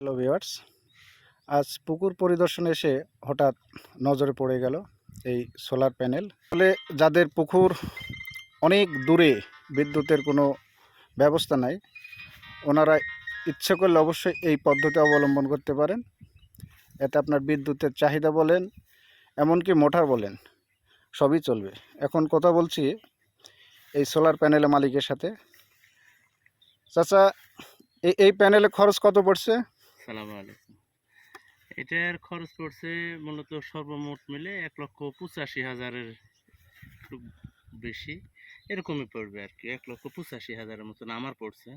Hello viewers, আজ পুকুর পরিদর্শনে এসে হঠাৎ নজরে পড়ে গেল এই সোলার প্যানেল। ফলে যাদের পুকুর অনেক দূরে, বিদ্যুতের কোনো ব্যবস্থা নাই, ওনারা ইচ্ছে করলে অবশ্যই এই পদ্ধতি অবলম্বন করতে পারেন। এতে আপনার বিদ্যুতের চাহিদা বলেন, এমনকি মোটর বলেন, সবই চলবে। এখন কথা বলছি এই সোলার প্যানেলের মালিকের সাথে। চাচা, এই প্যানেলে খরচ কত পড়ছে? সালাম আলাইকুম। এটার খরচ পড়ছে মূলত সর্বমোট মিলে 1,85,000-এর একটু বেশি, এরকমই পড়বে আর কি। 1,85,000-এর মতন আমার পড়ছে।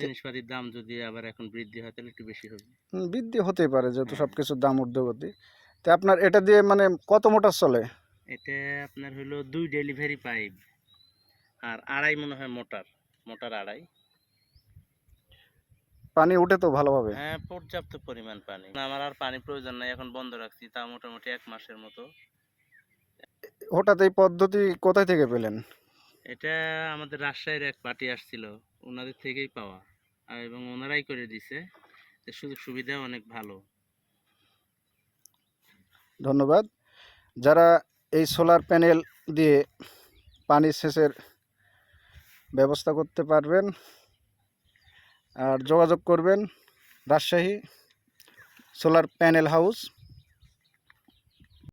জিনিসপাতির দাম যদি আবার এখন বৃদ্ধি হয় তাহলে একটু বেশি হবে। বৃদ্ধি হতেই পারে, যেহেতু হ্যাঁ, সব কিছুর দাম ঊর্ধ্বগতি। তো আপনার এটা দিয়ে মানে কত মোটর চলে? এটা আপনার হলো 2 ডেলিভারি পাইপ আর আড়াই মনে হয় মোটর। মোটর আড়াই। পানি উঠে তো ভালোভাবে? হ্যাঁ, পর্যাপ্ত পরিমাণ পানি। আমার আর পানি প্রয়োজন নাই, এখন বন্ধ রাখছি, তা মোটামুটি 1 মাসের মতো। হঠাৎ এই পদ্ধতি কোথায় থেকে পেলেন? এটা আমাদের রাজশাহীর এক পার্টি আসছিল, ওনাদের থেকেই পাওয়া, এবং ওনারাই করে দিছে। সুযোগ সুবিধা অনেক ভালো। ধন্যবাদ। যারা এই সোলার প্যানেল দিয়ে পানি সেচের ব্যবস্থা করতে পারবেন, আর যোগাযোগ করবেন রাজশাহী সোলার প্যানেল হাউস।